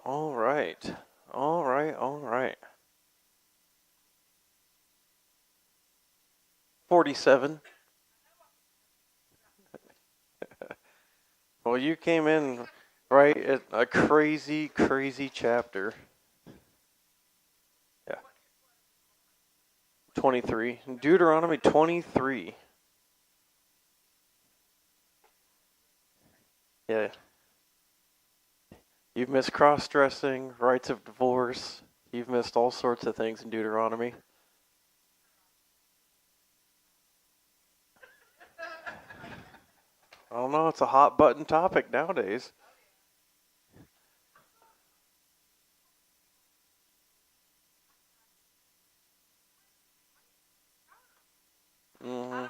All right. All right. All right. 47. Well, you came in right at a crazy, crazy chapter. Yeah. 23. Deuteronomy 23. Yeah. You've missed cross-dressing, rights of divorce. You've missed all sorts of things in Deuteronomy. I don't know. It's a hot button topic nowadays. hmm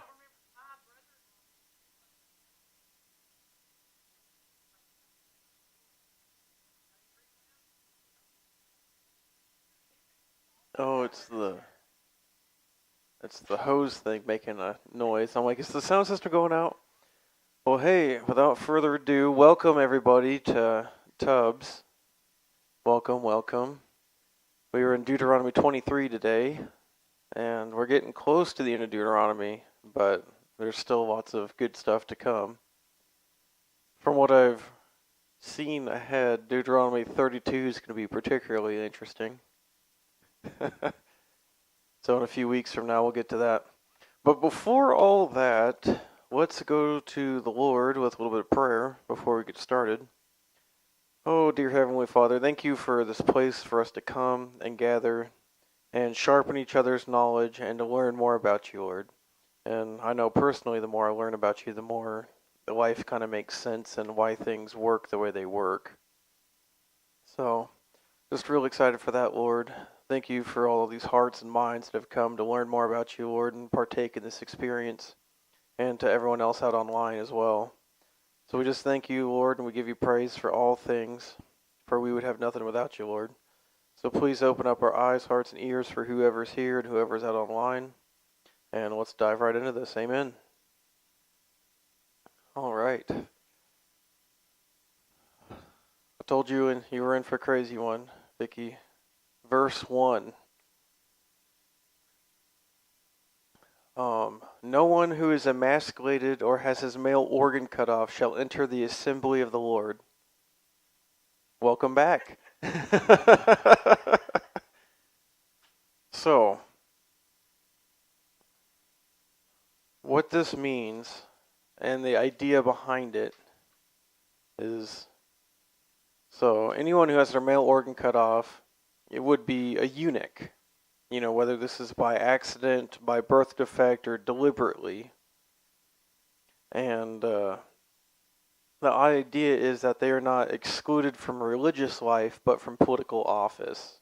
Oh, it's the hose thing making a noise. I'm like, is the sound system going out? Well, hey, without further ado, welcome everybody to TUBBS. Welcome, welcome. We were in Deuteronomy 23 today, and we're getting close to the end of Deuteronomy, but there's still lots of good stuff to come. From what I've seen ahead, Deuteronomy 32 is going to be particularly interesting. So in a few weeks from now, we'll get to that. But before all that, let's go to the Lord with a little bit of prayer before we get started. Oh, dear Heavenly Father, thank you for this place for us to come and gather and sharpen each other's knowledge and to learn more about you, Lord. And I know personally, the more I learn about you, the more the life kind of makes sense and why things work the way they work. So, just real excited for that, Lord. Thank you for all of these hearts and minds that have come to learn more about you, Lord, and partake in this experience, and to everyone else out online as well. So we just thank you, Lord, and we give you praise for all things, for we would have nothing without you, Lord. So please open up our eyes, hearts, and ears for whoever's here and whoever's out online, and let's dive right into this. Amen. All right. I told you and you were in for a crazy one, Vicky. Verse 1. No one who is emasculated or has his male organ cut off shall enter the assembly of the Lord. Welcome back. So, what this means and the idea behind it is, so anyone who has their male organ cut off, it would be a eunuch. You know, whether this is by accident, by birth defect, or deliberately. And the idea is that they are not excluded from religious life, but from political office.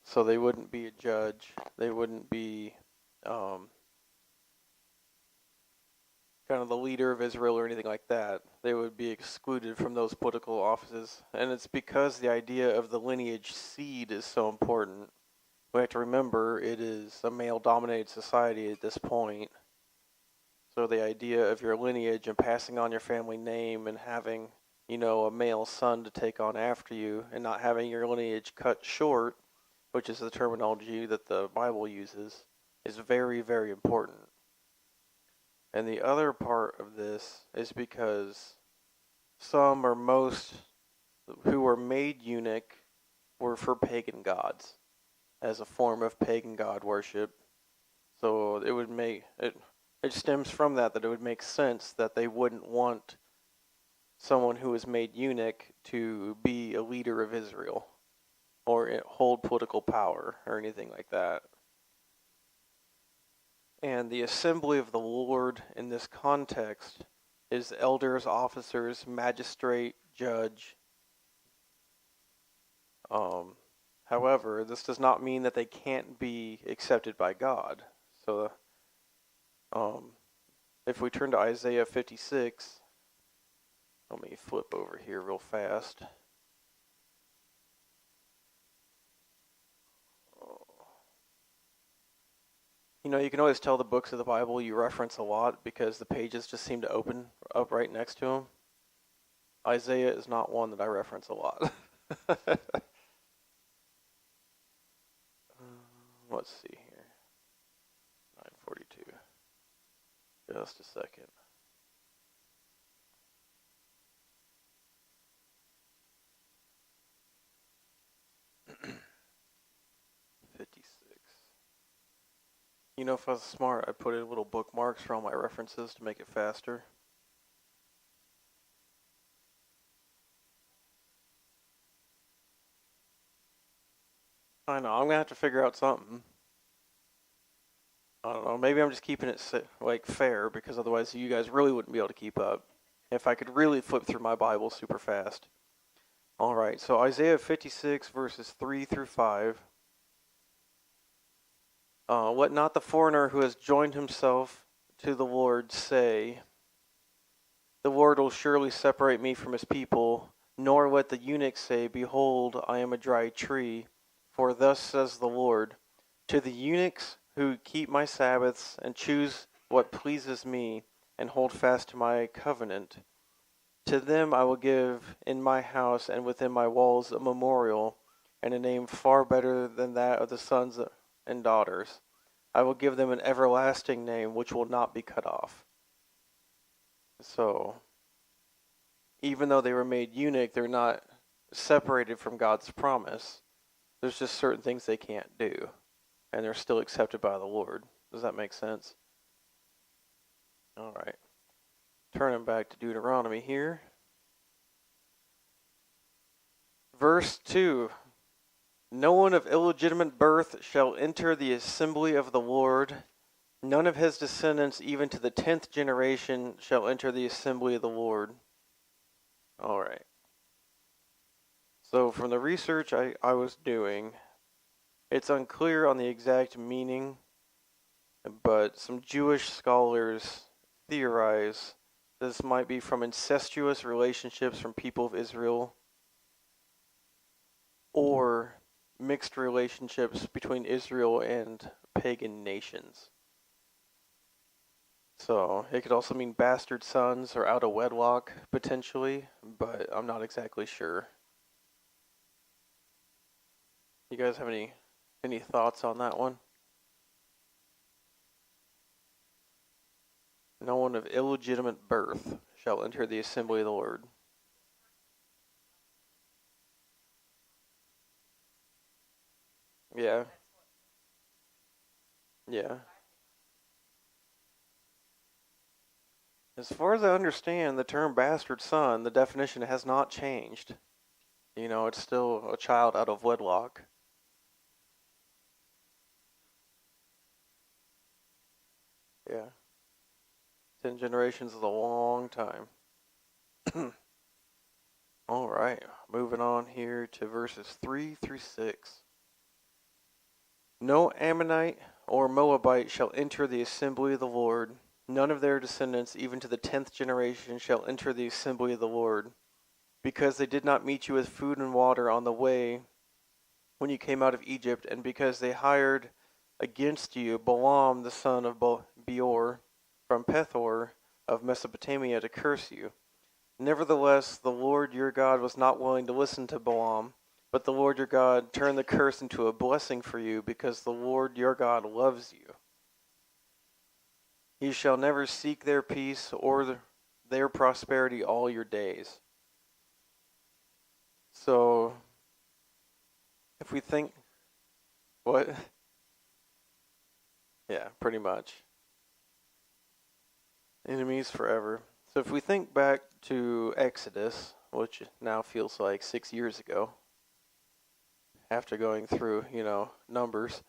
So they wouldn't be a judge. They wouldn't be kind of the leader of Israel or anything like that. They would be excluded from those political offices. And it's because the idea of the lineage seed is so important. We have to remember it is a male-dominated society at this point. So the idea of your lineage and passing on your family name and having, you know, a male son to take on after you and not having your lineage cut short, which is the terminology that the Bible uses, is very, very important. And the other part of this is because some or most who were made eunuch were for pagan gods, as a form of pagan god worship. So it would make it stems from that it would make sense that they wouldn't want someone who was made eunuch to be a leader of Israel or hold political power or anything like that. And the assembly of the Lord in this context is elders, officers, magistrate, judge. However, this does not mean that they can't be accepted by God. So, if we turn to Isaiah 56, let me flip over here real fast. You know, you can always tell the books of the Bible you reference a lot because the pages just seem to open up right next to them. Isaiah is not one that I reference a lot. Let's see here. 942. Just a second. You know, if I was smart, I'd put in little bookmarks for all my references to make it faster. I know, I'm going to have to figure out something. I don't know, maybe I'm just keeping it fair, because otherwise you guys really wouldn't be able to keep up if I could really flip through my Bible super fast. Alright, so Isaiah 56 verses 3 through 5. Let not the foreigner who has joined himself to the Lord say, the Lord will surely separate me from his people, nor let the eunuch say, behold, I am a dry tree. For thus says the Lord, to the eunuchs who keep my Sabbaths and choose what pleases me and hold fast to my covenant, to them I will give in my house and within my walls a memorial and a name far better than that of the sons and daughters. I will give them an everlasting name which will not be cut off. So, even though they were made eunuch, they're not separated from God's promise. There's just certain things they can't do, and they're still accepted by the Lord. Does that make sense? All right. Turning back to Deuteronomy here. Verse 2. No one of illegitimate birth shall enter the assembly of the Lord. None of his descendants, even to the 10th generation, shall enter the assembly of the Lord. All right. So from the research I was doing, it's unclear on the exact meaning, but some Jewish scholars theorize this might be from incestuous relationships from people of Israel or mixed relationships between Israel and pagan nations. So it could also mean bastard sons or out of wedlock, potentially, but I'm not exactly sure. You guys have any thoughts on that one? No one of illegitimate birth shall enter the assembly of the Lord. Yeah. Yeah. As far as I understand, the term bastard son, the definition has not changed. You know, it's still a child out of wedlock. Yeah. 10 generations is a long time. All right, moving on here to verses 3 through 6. No Ammonite or Moabite shall enter the assembly of the Lord. None of their descendants, even to the 10th generation, shall enter the assembly of the Lord, because they did not meet you with food and water on the way when you came out of Egypt, and because they hired against you Balaam the son of Beor from Pethor of Mesopotamia to curse you. Nevertheless, the Lord your God was not willing to listen to Balaam, but the Lord your God turned the curse into a blessing for you, because the Lord your God loves you. You shall never seek their peace or their prosperity all your days. So, if we think, what? Yeah, pretty much. Enemies forever. So if we think back to Exodus, which now feels like 6 years ago, after going through, Numbers,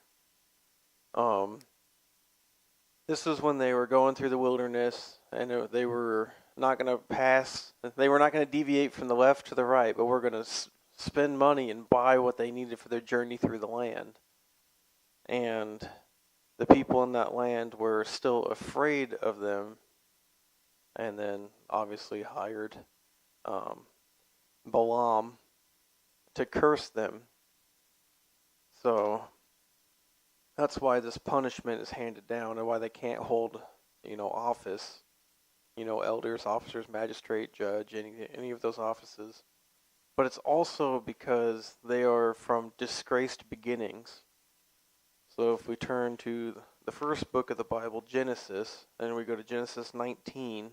this is when they were going through the wilderness, and they were not going to deviate from the left to the right, but we're going to spend money and buy what they needed for their journey through the land. And the people in that land were still afraid of them, and then obviously hired Balaam to curse them. So that's why this punishment is handed down, and why they can't hold, office elders, officers, magistrate, judge, any of those offices. But it's also because they are from disgraced beginnings. So if we turn to the first book of the Bible, Genesis, and we go to Genesis 19,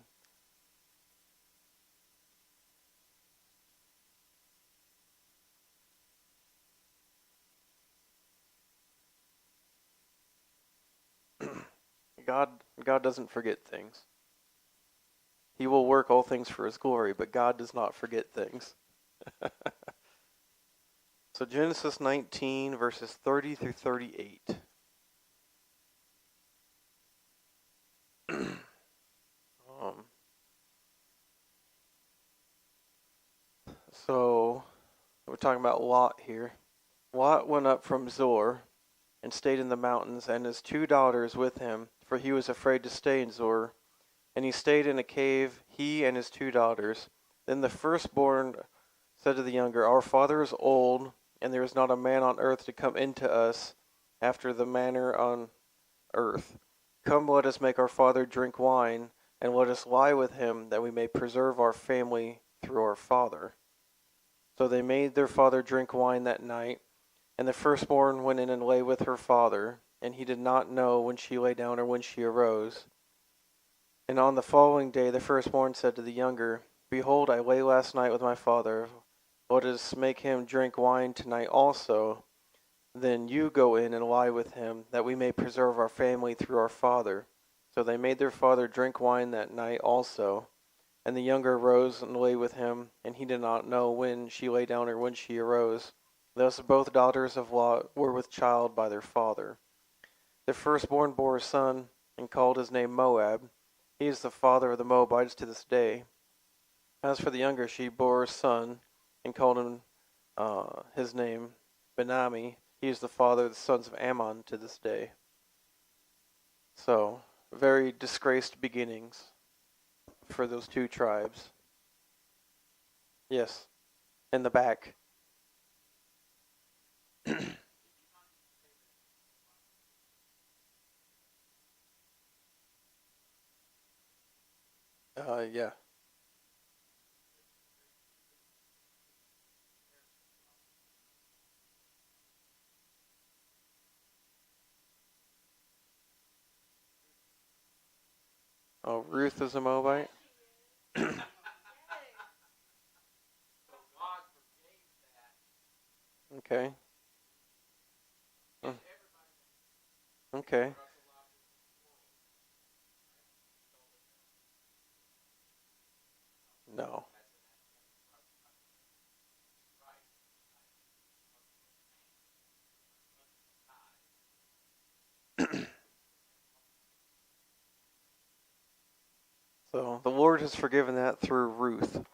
God doesn't forget things. He will work all things for his glory, but God does not forget things. So Genesis 19, verses 30 through 38. So we're talking about Lot here. Lot went up from Zoar and stayed in the mountains, and his 2 daughters with him, for he was afraid to stay in Zoar. And he stayed in a cave, he and his 2 daughters. Then the firstborn said to the younger, Our father is old, and there is not a man on earth to come into us after the manner on earth. Come, let us make our father drink wine, and let us lie with him, that we may preserve our family through our father. So they made their father drink wine that night, and the firstborn went in and lay with her father, and he did not know when she lay down or when she arose. And on the following day the firstborn said to the younger, Behold, I lay last night with my father. Let us make him drink wine tonight also. Then you go in and lie with him, that we may preserve our family through our father. So they made their father drink wine that night also. And the younger arose and lay with him, and he did not know when she lay down or when she arose. Thus both daughters of Lot were with child by their father. The firstborn bore a son, and called his name Moab. He is the father of the Moabites to this day. As for the younger, she bore a son, and called him his name Benami. He is the father of the sons of Ammon to this day. So, very disgraced beginnings for those 2 tribes. Yes, in the back. Yeah. Oh, Ruth is a Moabite? Okay. Okay. No. So the Lord has forgiven that through Ruth, at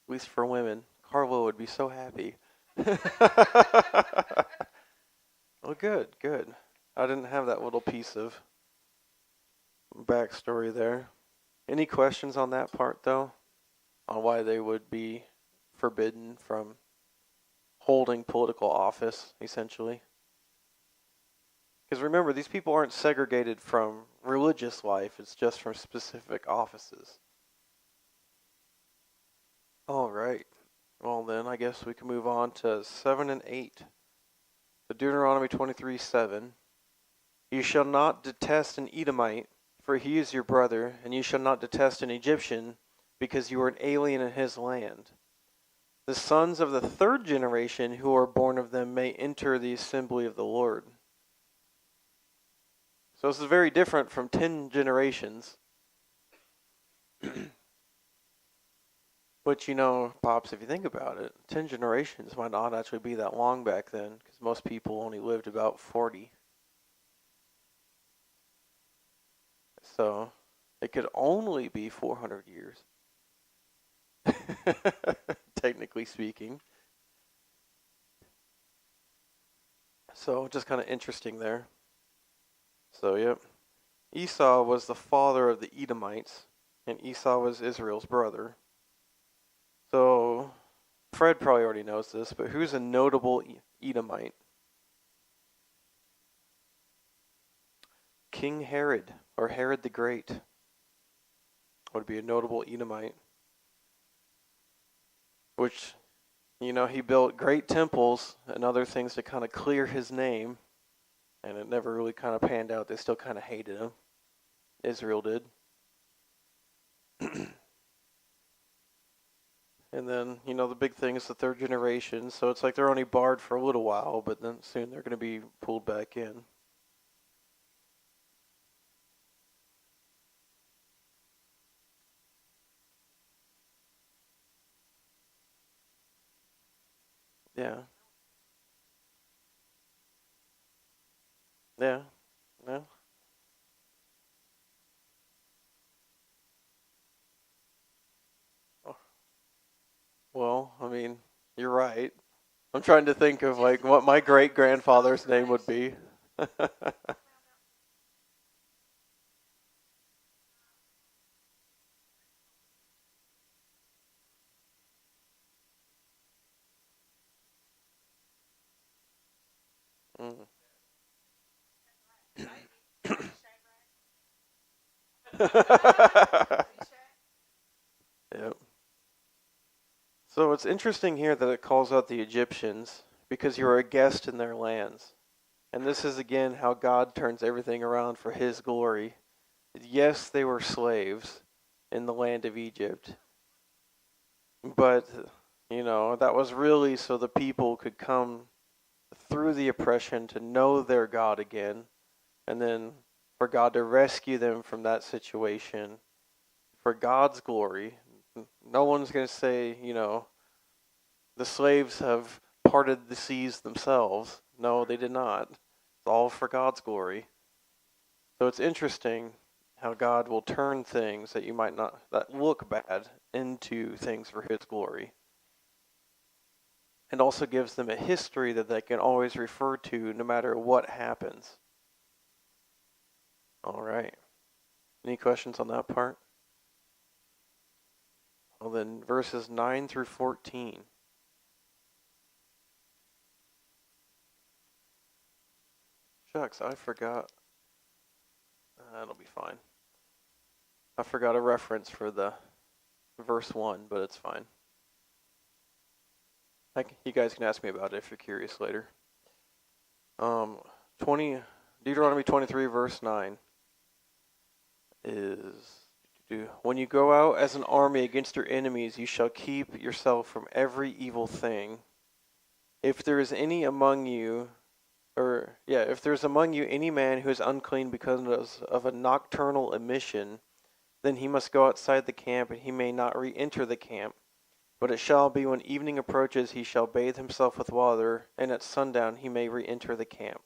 least for women. Carlo would be so happy. Well, good. I didn't have that little piece of backstory there. Any questions on that part, though? On why they would be forbidden from holding political office, essentially? Because remember, these people aren't segregated from religious life, it's just from specific offices. All right. Well, then, I guess we can move on to 7 and 8. So Deuteronomy 23:7. You shall not detest an Edomite, for he is your brother, and you shall not detest an Egyptian, because you are an alien in his land. The sons of the 3rd generation who are born of them may enter the assembly of the Lord. So this is very different from 10 generations. Which, Pops, if you think about it, 10 generations might not actually be that long back then, because most people only lived about 40. So it could only be 400 years, technically speaking. So just kind of interesting there. So, yep. Esau was the father of the Edomites, and Esau was Israel's brother. So, Fred probably already knows this, but who's a notable Edomite? King Herod, or Herod the Great. would be a notable Edomite, which, he built great temples and other things to kind of clear his name, and it never really kind of panned out. They still kind of hated him. Israel did. And then, the big thing is the third generation, so it's like they're only barred for a little while, but then soon they're going to be pulled back in. Yeah. Yeah. Yeah. Well, I mean, you're right. I'm trying to think of like what my great grandfather's name would be. Mm. Yep. So it's interesting here that it calls out the Egyptians because you are a guest in their lands. And this is again how God turns everything around for his glory. Yes, they were slaves in the land of Egypt, but that was really so the people could come through the oppression to know their God again, and then for God to rescue them from that situation for God's glory. No one's going to say, the slaves have parted the seas themselves. No, they did not. It's all for God's glory. So it's interesting how God will turn things that you might not, that look bad, into things for his glory. And also gives them a history that they can always refer to no matter what happens. All right. Any questions on that part? Well, then verses 9 through 14. Shucks, I forgot. That'll be fine. I forgot a reference for the verse 1, but it's fine. You guys can ask me about it if you're curious later. Deuteronomy 23, verse 9 is, when you go out as an army against your enemies, you shall keep yourself from every evil thing. If there is any among you, if there's among you any man who is unclean because of a nocturnal emission, then he must go outside the camp, and he may not re-enter the camp. But it shall be when evening approaches, he shall bathe himself with water, and at sundown he may re-enter the camp.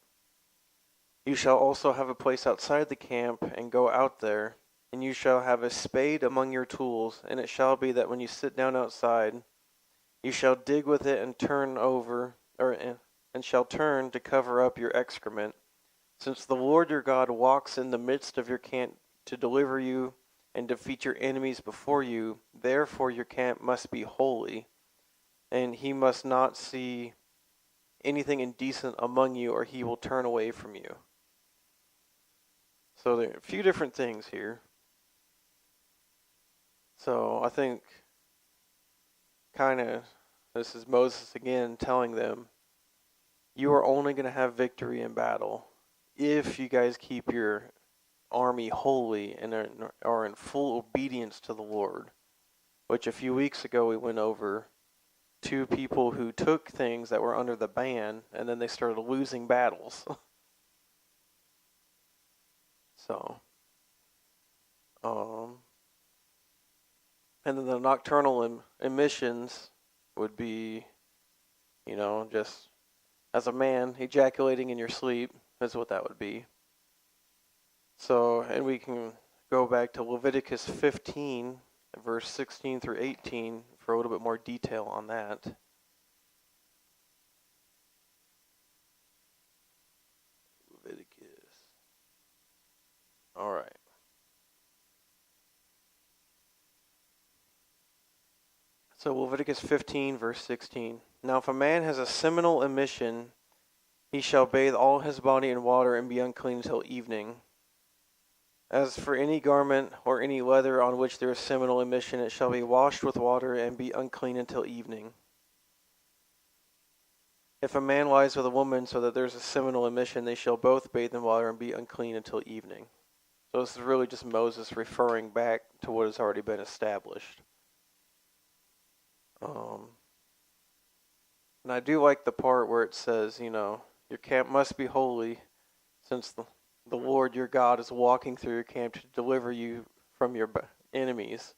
You shall also have a place outside the camp, and go out there, and you shall have a spade among your tools, and it shall be that when you sit down outside, you shall dig with it and shall turn to cover up your excrement. Since the Lord your God walks in the midst of your camp to deliver you and defeat your enemies before you, therefore your camp must be holy, and he must not see anything indecent among you, or he will turn away from you. So there are a few different things here. So I think this is Moses again telling them, you are only going to have victory in battle if you guys keep your army holy and are in full obedience to the Lord. Which a few weeks ago we went over two people who took things that were under the ban, and then they started losing battles. So, and then the nocturnal emissions would be, just as a man ejaculating in your sleep is what that would be. So, and we can go back to Leviticus 15, verse 16 through 18 for a little bit more detail on that. Leviticus. All right. So Leviticus 15, verse 16. Now if a man has a seminal emission, he shall bathe all his body in water and be unclean until evening. As for any garment or any leather on which there is seminal emission, it shall be washed with water and be unclean until evening. If a man lies with a woman so that there is a seminal emission, they shall both bathe in water and be unclean until evening. So this is really just Moses referring back to what has already been established. And I do like the part where it says, your camp must be holy, since the Lord your God is walking through your camp to deliver you from your enemies.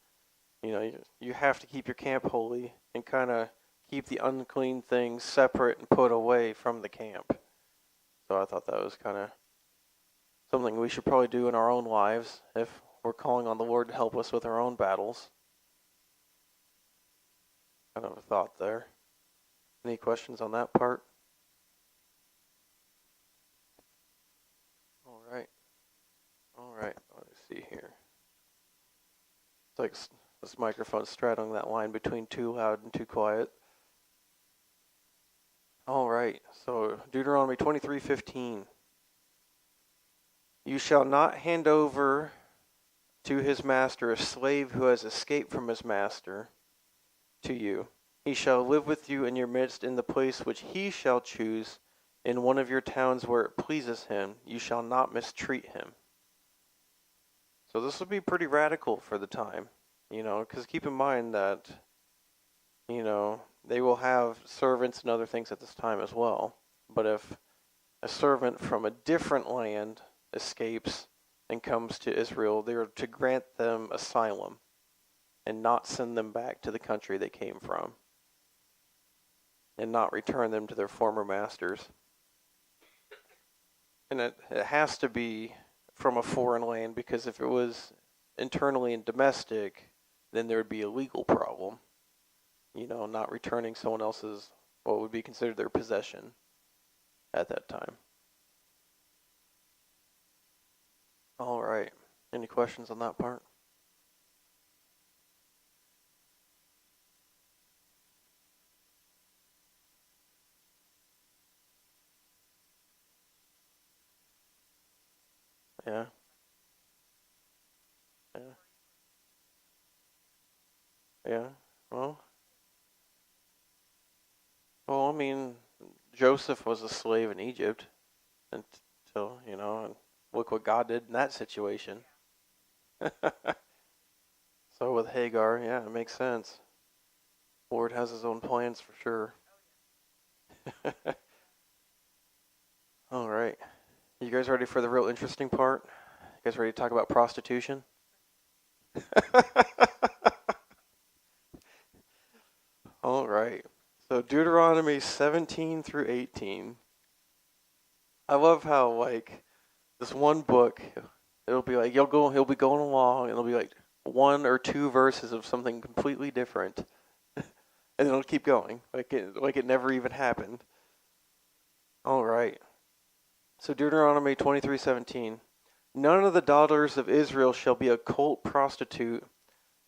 You have to keep your camp holy and kind of keep the unclean things separate and put away from the camp. So I thought that was kind of something we should probably do in our own lives if we're calling on the Lord to help us with our own battles. Kind of a thought there. Any questions on that part? All right. Let me see here. It's like this microphone's straddling that line between too loud and too quiet. All right. So Deuteronomy 23:15. You shall not hand over to his master a slave who has escaped from his master to you. He shall live with you in your midst in the place which he shall choose in one of your towns where it pleases him. You shall not mistreat him. So this would be pretty radical for the time, because keep in mind that, they will have servants and other things at this time as well. But if a servant from a different land escapes and comes to Israel, they are to grant them asylum and not send them back to the country they came from and not return them to their former masters. And it has to be from a foreign land, because if it was internally and domestic, then there would be a legal problem, not returning someone else's, what would be considered their possession at that time. All right. Any questions on that part? Yeah. Yeah. Yeah. Well, I mean, Joseph was a slave in Egypt until, and look what God did in that situation. So with Hagar, yeah, it makes sense. Lord has his own plans for sure. All right. You guys ready for the real interesting part? You guys ready to talk about prostitution? All right. So Deuteronomy 17 through 18. I love how this one book, it'll be like he'll be going along and it'll be like one or two verses of something completely different. And then it'll keep going like it never even happened. All right. So Deuteronomy 23:17. None of the daughters of Israel shall be a cult prostitute,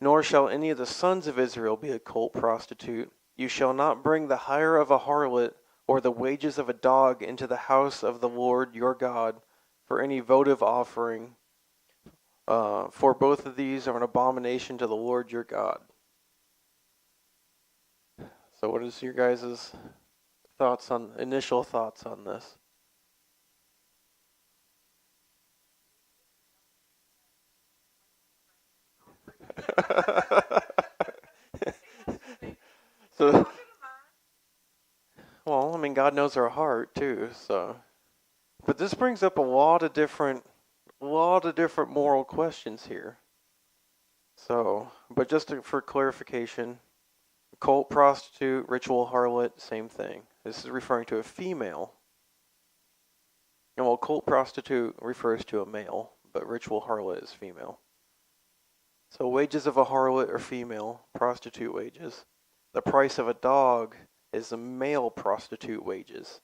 nor shall any of the sons of Israel be a cult prostitute. You shall not bring the hire of a harlot or the wages of a dog into the house of the Lord your God for any votive offering, for both of these are an abomination to the Lord your God. So what is your guys' initial thoughts on this? So, well, I mean, God knows our heart too. So, but this brings up a lot of different moral questions here. So, but just for clarification, cult prostitute, ritual harlot, same thing. This is referring to a female. And while cult prostitute refers to a male, but ritual harlot is female. So wages of a harlot are female, prostitute wages. The price of a dog is the male prostitute wages.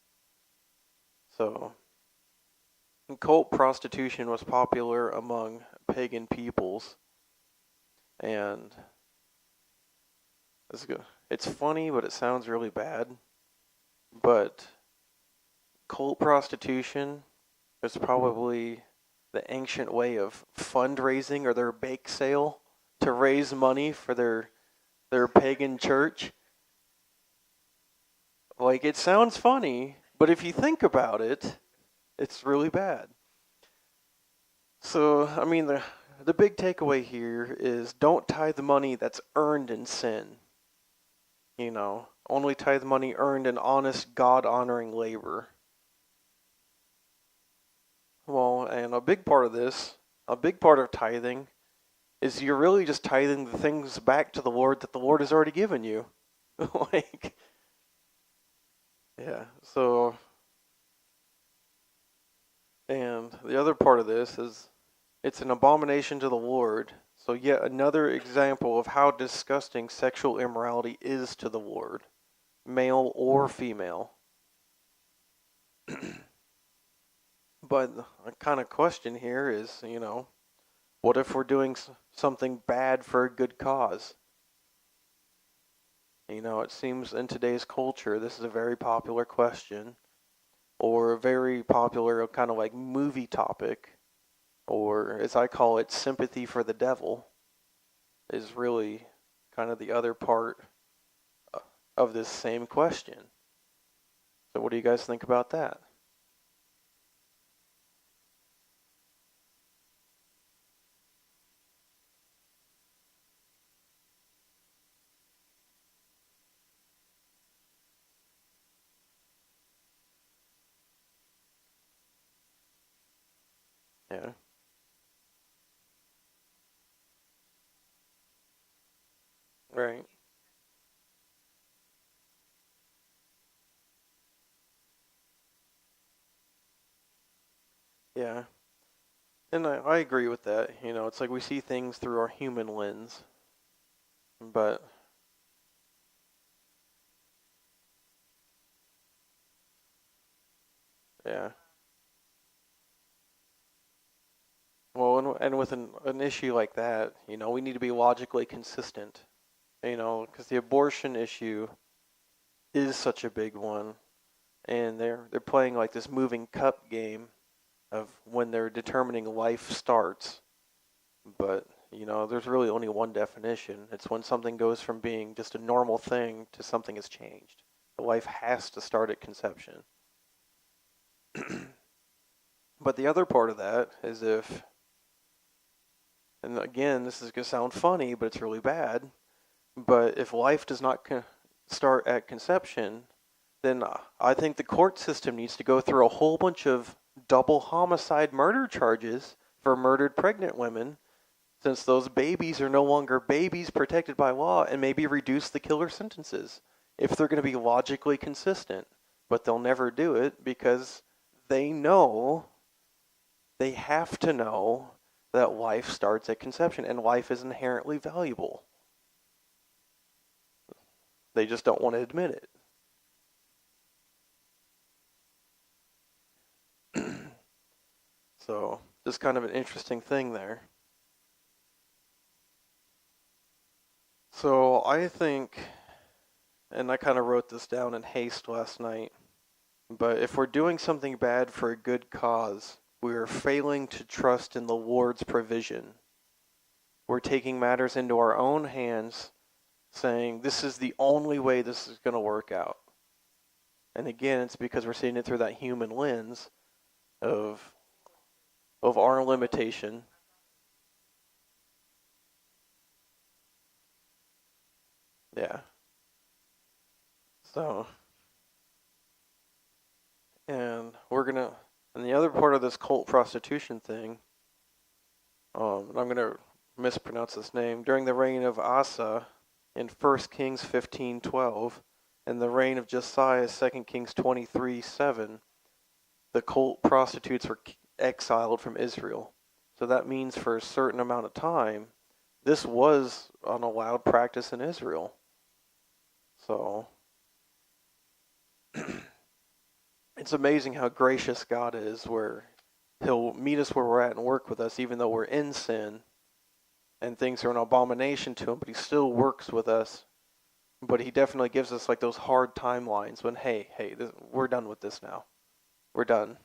So, cult prostitution was popular among pagan peoples. And it's funny, but it sounds really bad. But cult prostitution is probably the ancient way of fundraising or their bake sale to raise money for their pagan church. Like, it sounds funny, but if you think about it, it's really bad. So, I mean, the big takeaway here is don't tithe the money that's earned in sin. You know, only tithe money earned in honest, God-honoring labor. Well, and a big part of tithing is you're really just tithing the things back to the Lord that the Lord has already given you. Like, yeah, so, and the other part of this is it's an abomination to the Lord. So yet another example of how disgusting sexual immorality is to the Lord, male or female. But the kind of question here is, you know, what if we're doing something bad for a good cause? You know, it seems in today's culture, this is a very popular question, or a very popular kind of like movie topic, or as I call it, sympathy for the devil, is really kind of the other part of this same question. So what do you guys think about that? Yeah. Right. Yeah. And I agree with that. You know, it's like we see things through our human lens. But, yeah. Well, and with an issue like that, you know, we need to be logically consistent. You know, because the abortion issue is such a big one. And they're playing like this moving cup game of when they're determining life starts. But, you know, there's really only one definition. It's when something goes from being just a normal thing to something has changed. The life has to start at conception. But the other part of that is if, and again, this is going to sound funny, but it's really bad, but if life does not start at conception, then I think the court system needs to go through a whole bunch of double homicide murder charges for murdered pregnant women, since those babies are no longer babies protected by law, and maybe reduce the killer sentences if they're going to be logically consistent. But they'll never do it because they know, they have to know that life starts at conception and life is inherently valuable. They just don't want to admit it. So, just kind of an interesting thing there. So, I think, and I kind of wrote this down in haste last night, but if we're doing something bad for a good cause, we are failing to trust in the Lord's provision. We're taking matters into our own hands, saying this is the only way this is going to work out. And again, it's because we're seeing it through that human lens of our limitation. Yeah. So, and the other part of this cult prostitution thing, and I'm gonna mispronounce this name, during the reign of Asa in 1 Kings 15:12, and the reign of Josiah 2 Kings 23:7, the cult prostitutes were exiled from Israel. So that means for a certain amount of time, this was an allowed practice in Israel. So it's amazing how gracious God is, where He'll meet us where we're at and work with us, even though we're in sin and things are an abomination to Him, but He still works with us. But He definitely gives us like those hard timelines when, hey, we're done with this now. We're done.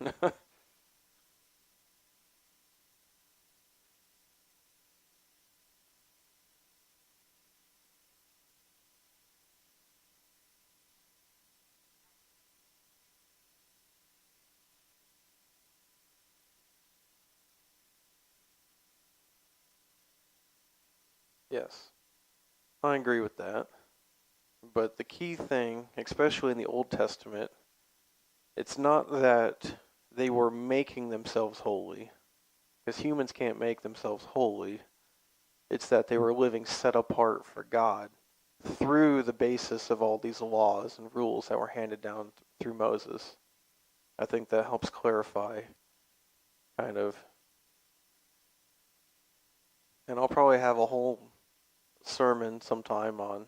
Yes, I agree with that. But the key thing, especially in the Old Testament, it's not that they were making themselves holy, because humans can't make themselves holy. It's that they were living set apart for God through the basis of all these laws and rules that were handed down through Moses. I think that helps clarify kind of. And I'll probably have a whole sermon sometime on,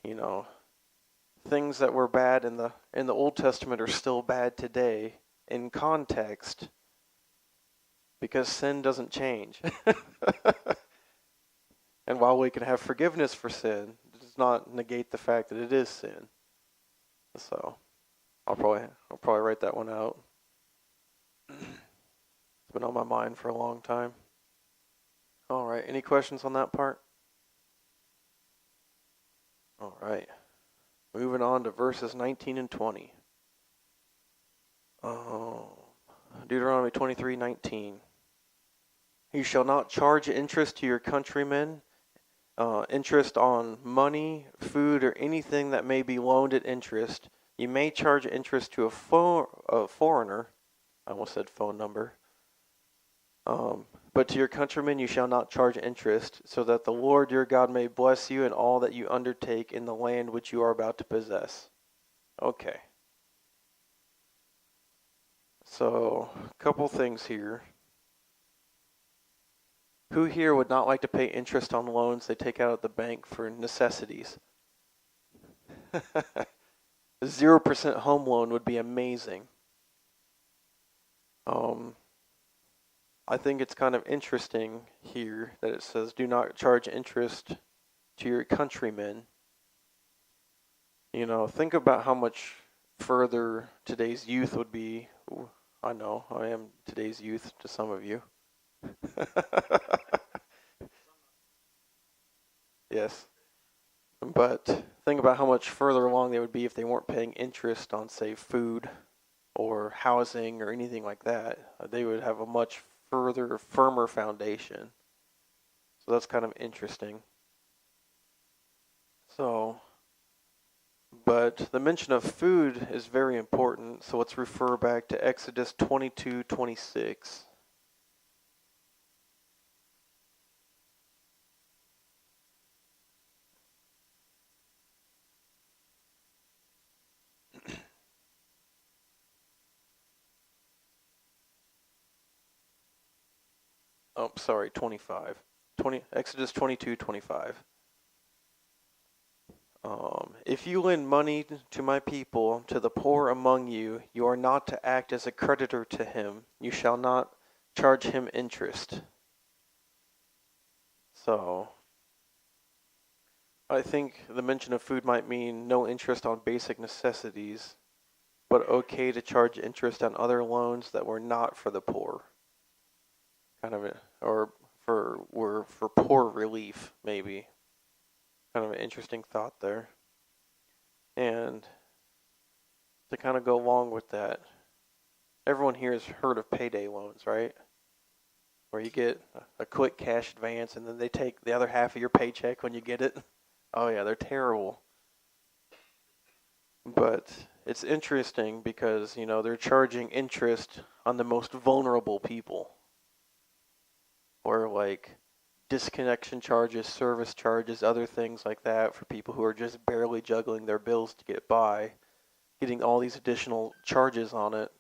you know, things that were bad in the Old Testament are still bad today in context because sin doesn't change. And while we can have forgiveness for sin, it does not negate the fact that it is sin. So I'll probably write that one out. It's been on my mind for a long time. All right, any questions on that part? All right. Moving on to verses 19 and 20. Deuteronomy 23:19. You shall not charge interest to your countrymen, interest on money, food, or anything that may be loaned at interest. You may charge interest to a foreigner. I almost said phone number. But to your countrymen you shall not charge interest, so that the Lord your God may bless you in all that you undertake in the land which you are about to possess. Okay. So, a couple things here. Who here would not like to pay interest on loans they take out at the bank for necessities? 0% home loan would be amazing. I think it's kind of interesting here that it says, do not charge interest to your countrymen. You know, think about how much further today's youth would be. I know, I am today's youth to some of you. Yes. But think about how much further along they would be if they weren't paying interest on, say, food or housing or anything like that. They would have a much further, firmer foundation. So that's kind of interesting. So, but the mention of food is very important. So let's refer back to Exodus 22:26. Oh, sorry, 25. Exodus 22:25. If you lend money to my people, to the poor among you, you are not to act as a creditor to him. You shall not charge him interest. So, I think the mention of food might mean no interest on basic necessities, but okay to charge interest on other loans that were not for the poor. Kind of, were for poor relief, maybe. Kind of an interesting thought there. And to kind of go along with that, everyone here has heard of payday loans, right? Where you get a quick cash advance and then they take the other half of your paycheck when you get it. Oh yeah, they're terrible. But it's interesting because, you know, they're charging interest on the most vulnerable people. Or like disconnection charges, service charges, other things like that for people who are just barely juggling their bills to get by. Getting all these additional charges on it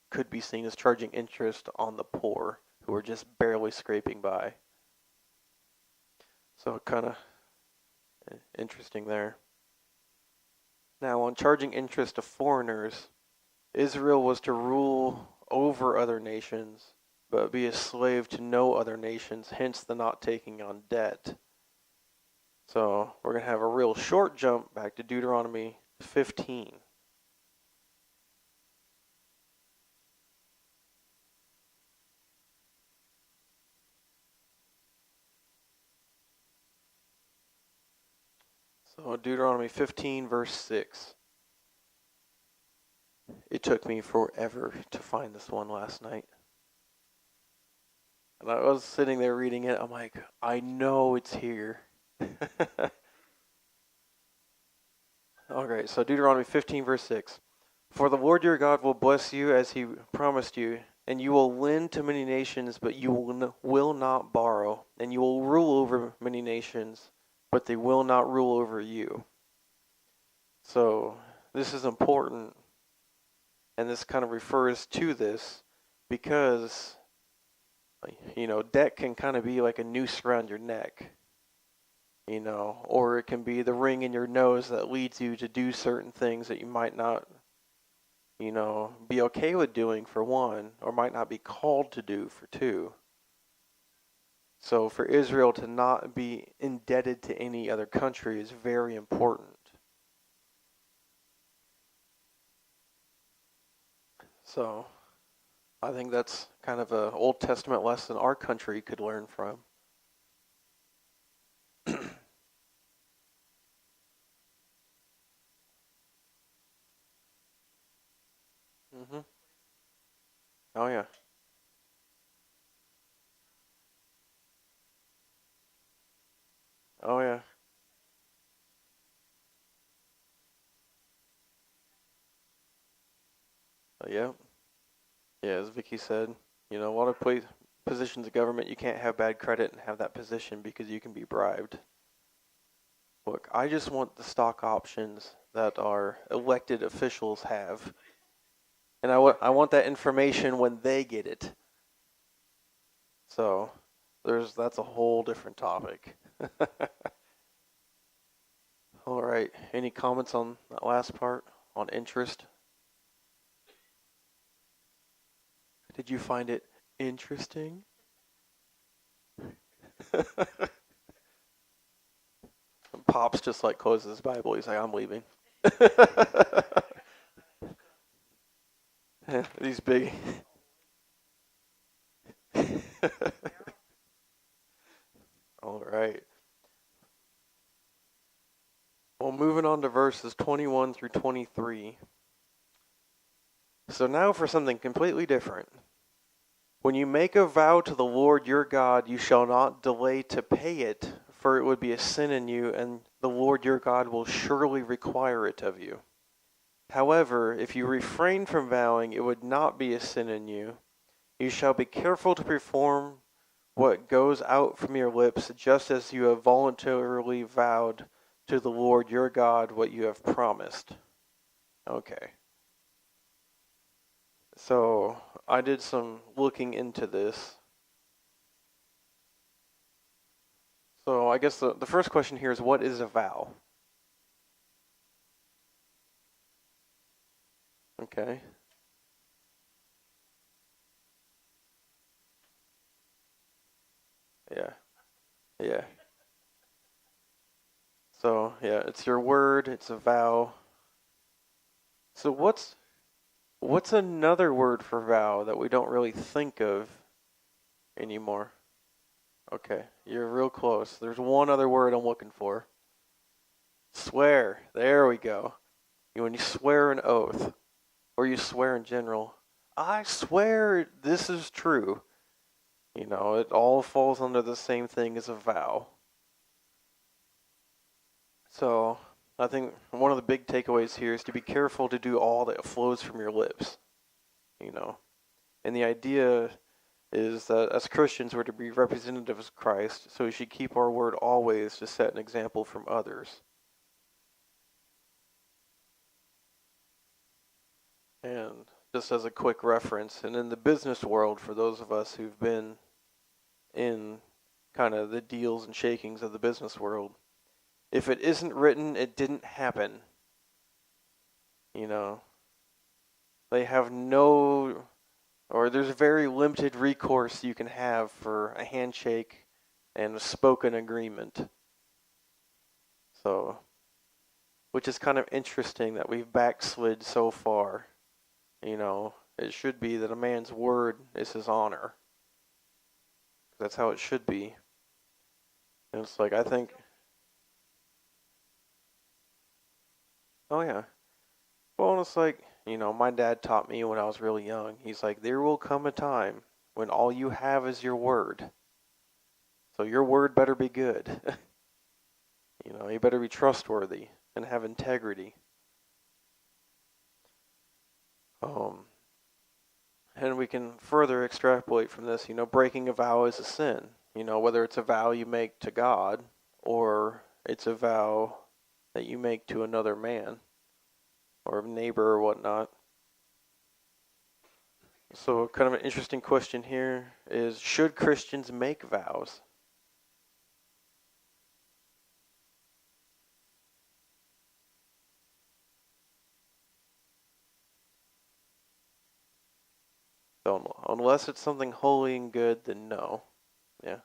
could be seen as charging interest on the poor who are just barely scraping by. So kind of interesting there. Now, on charging interest to foreigners, Israel was to rule over other nations, but be a slave to no other nations, hence the not taking on debt. So we're going to have a real short jump back to Deuteronomy 15. So Deuteronomy 15, verse 6. It took me forever to find this one last night. And I was sitting there reading it. I'm like, I know it's here. Okay, so Deuteronomy 15, verse 6. For the Lord your God will bless you as he promised you, and you will lend to many nations, but you will not borrow, and you will rule over many nations, but they will not rule over you. So this is important, and this kind of refers to this because, debt can kind of be like a noose around your neck, or it can be the ring in your nose that leads you to do certain things that you might not be okay with doing for one, or might not be called to do for two. So for Israel to not be indebted to any other country is very important. So I think that's kind of an Old Testament lesson our country could learn from. Mm-hmm. Oh yeah. Oh yeah. Yeah. Yeah, as Vicky said, a lot of positions of government, you can't have bad credit and have that position because you can be bribed. Look, I just want the stock options that our elected officials have. And I want that information when they get it. So, that's a whole different topic. All right. Any comments on that last part on interest? Did you find it interesting? Pops just like closes his Bible. He's like, I'm leaving. These big. All right. Well, moving on to verses 21 through 23. So now for something completely different. When you make a vow to the Lord your God, you shall not delay to pay it, for it would be a sin in you, and the Lord your God will surely require it of you. However, if you refrain from vowing, it would not be a sin in you. You shall be careful to perform what goes out from your lips, just as you have voluntarily vowed to the Lord your God what you have promised. Okay. So, I did some looking into this. So, I guess the first question here is, what is a vow? Okay. Yeah. Yeah. So, yeah, it's your word, it's a vow. So, what's another word for vow that we don't really think of anymore? Okay, you're real close. There's one other word I'm looking for. Swear. There we go. When you swear an oath, or you swear in general, I swear this is true. It all falls under the same thing as a vow. So, I think one of the big takeaways here is to be careful to do all that flows from your lips. And the idea is that as Christians we're to be representatives of Christ, so we should keep our word always to set an example from others. And just as a quick reference, and in the business world, for those of us who've been in kind of the deals and shakings of the business world, if it isn't written, it didn't happen. They have there's very limited recourse you can have for a handshake and a spoken agreement. So, which is kind of interesting that we've backslid so far. It should be that a man's word is his honor. That's how it should be. And it's like, I think, oh yeah. Well, it's like, my dad taught me when I was really young. He's like, there will come a time when all you have is your word. So your word better be good. You better be trustworthy and have integrity. And we can further extrapolate from this, breaking a vow is a sin. Whether it's a vow you make to God or it's a vow that you make to another man or a neighbor or whatnot. So kind of an interesting question here is, should Christians make vows? So unless it's something holy and good, then no. Yeah.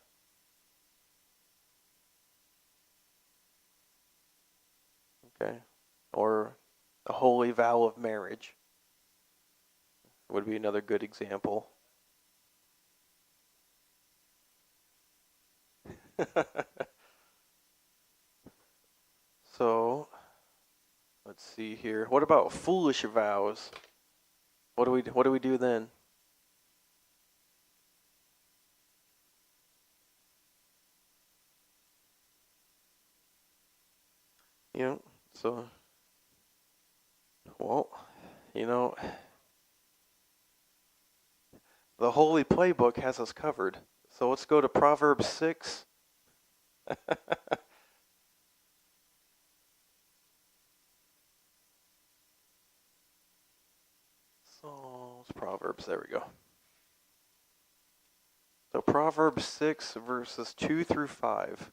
Okay. Or a holy vow of marriage would be another good example. So, let's see here. What about foolish vows? What do we do then? So, well, the Holy Playbook has us covered. So let's go to Proverbs 6. So it's Proverbs, there we go. So Proverbs 6 verses 2 through 5.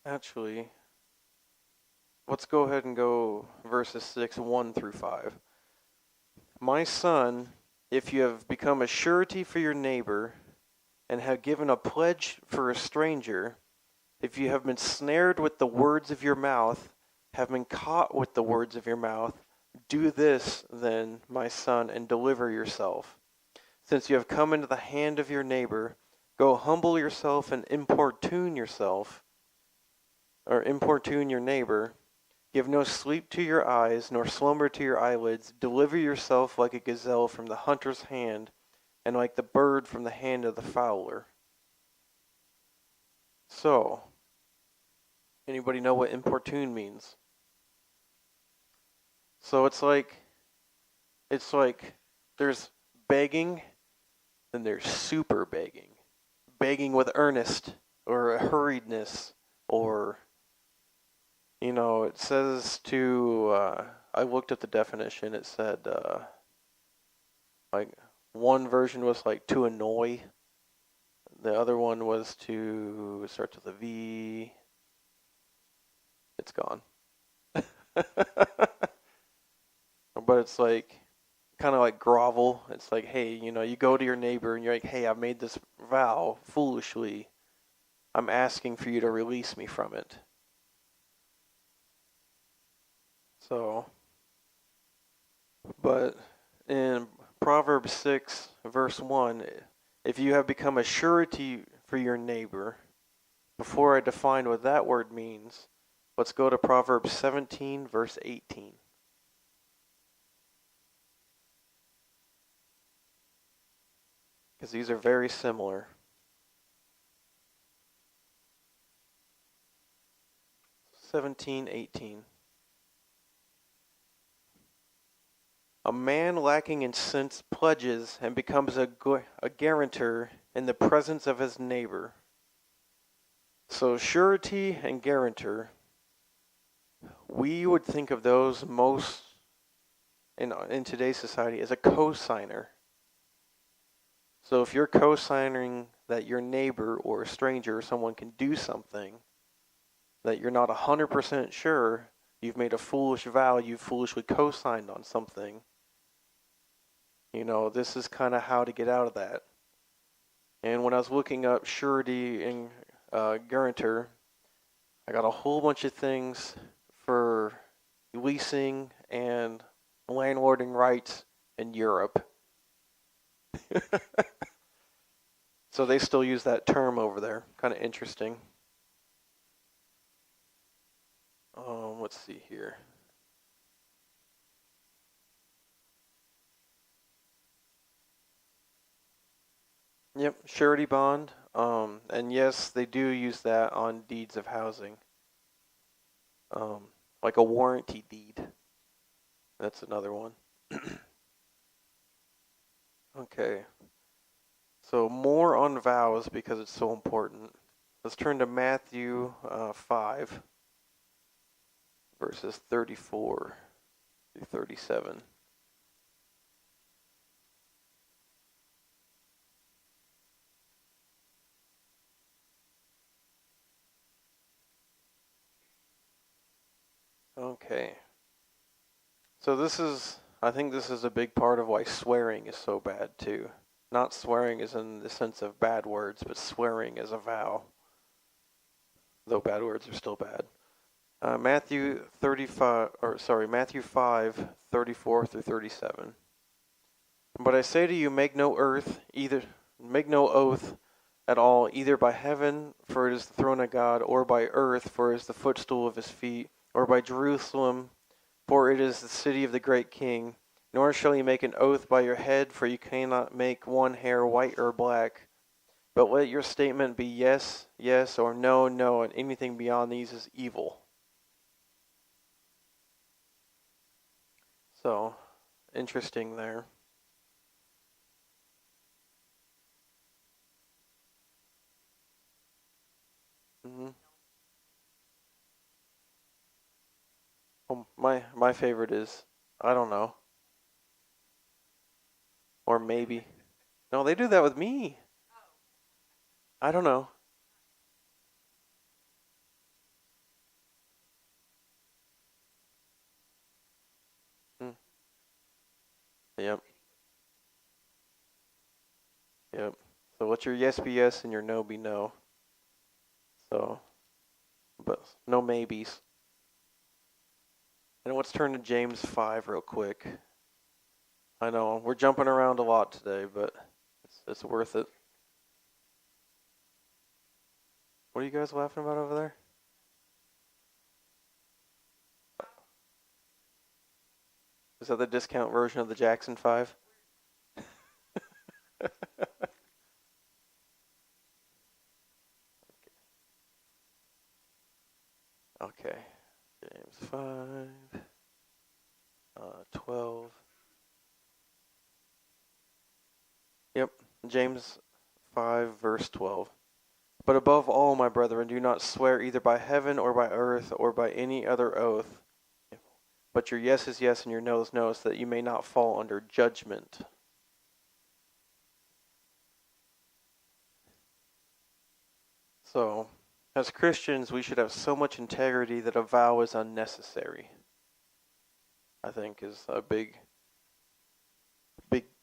Actually, let's go ahead and go verses 6, 1 through 5. My son, if you have become a surety for your neighbor and have given a pledge for a stranger, if you have been snared with the words of your mouth, have been caught with the words of your mouth, do this then, my son, and deliver yourself. Since you have come into the hand of your neighbor, go humble yourself and importune your neighbor. Give no sleep to your eyes, nor slumber to your eyelids. Deliver yourself like a gazelle from the hunter's hand, and like the bird from the hand of the fowler. So, anybody know what importune means? So it's like there's begging, then there's super begging. Begging with earnest or a hurriedness, or it says to, I looked at the definition, it said, like, one version was like to annoy, the other one was to, start with a V, it's gone. But it's like, kind of like grovel, it's like, hey, you go to your neighbor and you're like, hey, I made this vow foolishly, I'm asking for you to release me from it. So, but in Proverbs 6, verse 1, if you have become a surety for your neighbor, before I define what that word means, let's go to Proverbs 17, verse 18. Because these are very similar. 17:18. A man lacking in sense pledges and becomes a guarantor in the presence of his neighbor. So surety and guarantor, we would think of those most in today's society as a co-signer. So if you're co-signing that your neighbor or a stranger or someone can do something that you're not 100% sure, you've made a foolish vow, you've foolishly co-signed on something, this is kind of how to get out of that. And when I was looking up surety and guarantor, I got a whole bunch of things for leasing and landlording rights in Europe. So they still use that term over there. Kind of interesting. Let's see here. Yep, surety bond. And yes, they do use that on deeds of housing. Like a warranty deed. That's another one. Okay. So more on vows because it's so important. Let's turn to Matthew 5, verses 34 through 37. Okay. So I think this is a big part of why swearing is so bad too. Not swearing as in the sense of bad words, but swearing as a vow. Though bad words are still bad. Matthew 5, 34 through 37. But I say to you, make no oath at all, either by heaven, for it is the throne of God, or by earth, for it is the footstool of his feet, or by Jerusalem, for it is the city of the great king. Nor shall you make an oath by your head, for you cannot make one hair white or black. But let your statement be yes, yes, or no, no, and anything beyond these is evil. So, interesting there. Mm-hmm. My favorite is, I don't know, or maybe. No, they do that with me. I don't know. Mm, yep, yep. So let your yes be yes and your no be no. So, but no maybes. And let's turn to James 5 real quick. I know we're jumping around a lot today, but it's worth it. What are you guys laughing about over there? Is that the discount version of the Jackson 5? Okay. James 5, 12. Yep. James 5, verse 12. But above all, my brethren, do not swear either by heaven or by earth or by any other oath. But your yes is yes and your no is no, so that you may not fall under judgment. So, as Christians, we should have so much integrity that a vow is unnecessary. I think is a big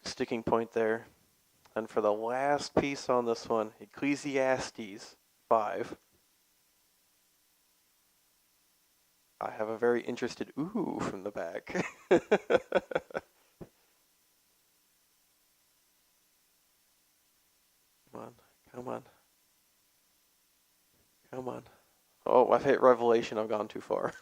sticking point there. And for the last piece on this one, Ecclesiastes 5. I have a very interested ooh from the back. Come on, come on, come on. Oh, I've hit Revelation. I've gone too far.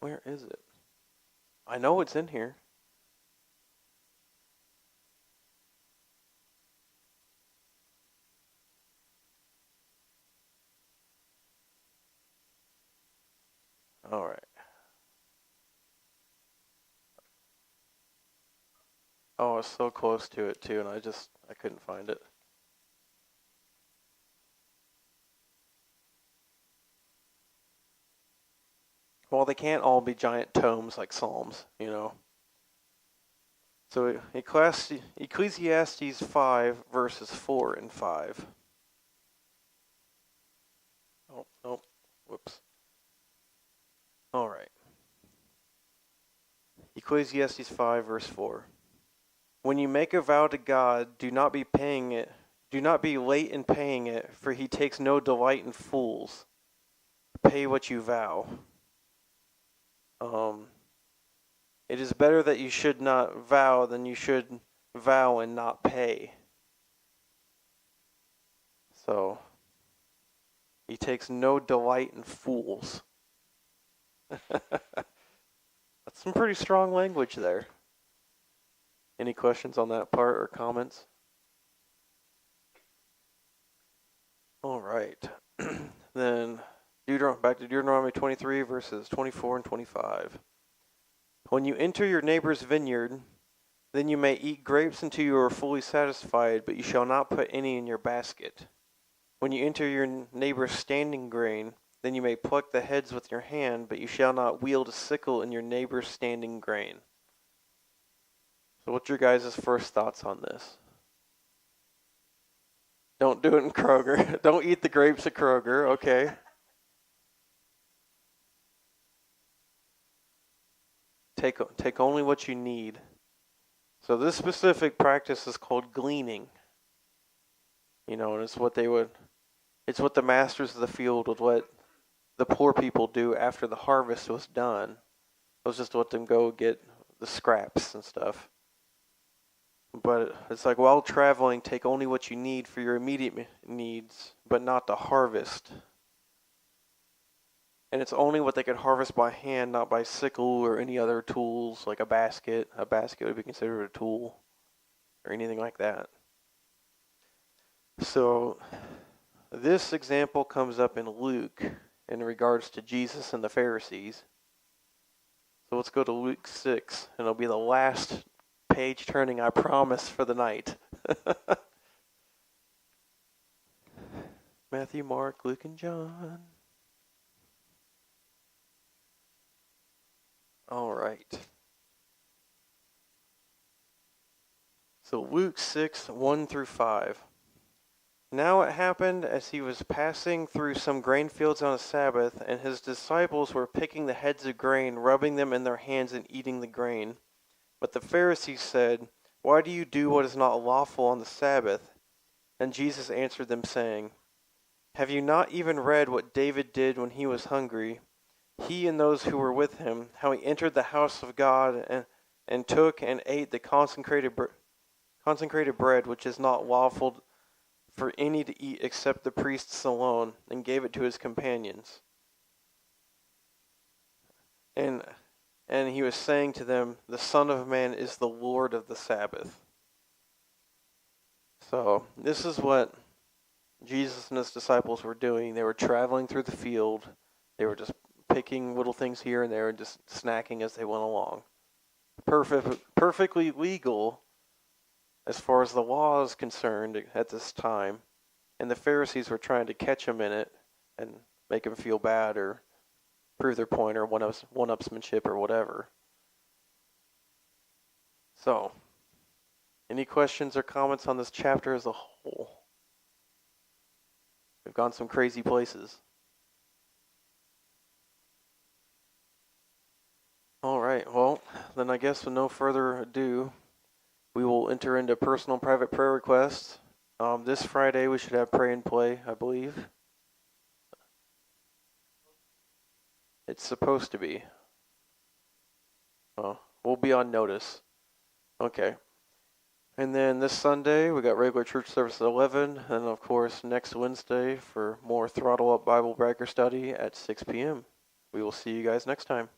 Where is it? I know it's in here. All right. Oh, I was so close to it too, and I couldn't find it. Well, they can't all be giant tomes like Psalms, you know. So Ecclesiastes 5, verses 4 and 5. Oh, nope. Whoops. All right. Ecclesiastes 5, verse 4. When you make a vow to God, do not be late in paying it, for he takes no delight in fools. Pay what you vow. It is better that you should not vow than you should vow and not pay. So, he takes no delight in fools. That's some pretty strong language there. Any questions on that part or comments? All right. Then back to Deuteronomy 23, verses 24 and 25. When you enter your neighbor's vineyard, then you may eat grapes until you are fully satisfied, but you shall not put any in your basket. When you enter your neighbor's standing grain, then you may pluck the heads with your hand, but you shall not wield a sickle in your neighbor's standing grain. So what's your guys' first thoughts on this? Don't do it in Kroger. Don't eat the grapes at Kroger, okay? Take only what you need. So this specific practice is called gleaning. And it's what the masters of the field would let the poor people do after the harvest was done. It was just let them go get the scraps and stuff. But it's like, while traveling, take only what you need for your immediate needs, but not to harvest. And it's only what they could harvest by hand, not by sickle or any other tools, like a basket. A basket would be considered a tool, or anything like that. So, this example comes up in Luke in regards to Jesus and the Pharisees. So let's go to Luke 6, and it'll be the last page turning, I promise, for the night. Matthew, Mark, Luke, and John. All right. So Luke 6, 1 through 5. Now it happened as he was passing through some grain fields on a Sabbath, and his disciples were picking the heads of grain, rubbing them in their hands and eating the grain. But the Pharisees said, "Why do you do what is not lawful on the Sabbath?" And Jesus answered them, saying, "Have you not even read what David did when he was hungry, he and those who were with him, how he entered the house of God and took and ate the consecrated bread, which is not lawful for any to eat except the priests alone, and gave it to his companions?" And he was saying to them, "The Son of Man is the Lord of the Sabbath." So this is what Jesus and his disciples were doing. They were traveling through the field. They were just picking little things here and there and just snacking as they went along. Perfectly legal as far as the law is concerned at this time. And the Pharisees were trying to catch him in it and make him feel bad or prove their point or one-upsmanship or whatever. So, any questions or comments on this chapter as a whole? We've gone some crazy places. All right, well, then I guess with no further ado, we will enter into personal and private prayer requests. This Friday we should have pray and play, I believe. It's supposed to be. Oh, we'll be on notice. Okay. And then this Sunday, we got regular church service at 11. And of course, next Wednesday for more Throttle Up Bible Breaker study at 6 p.m. We will see you guys next time.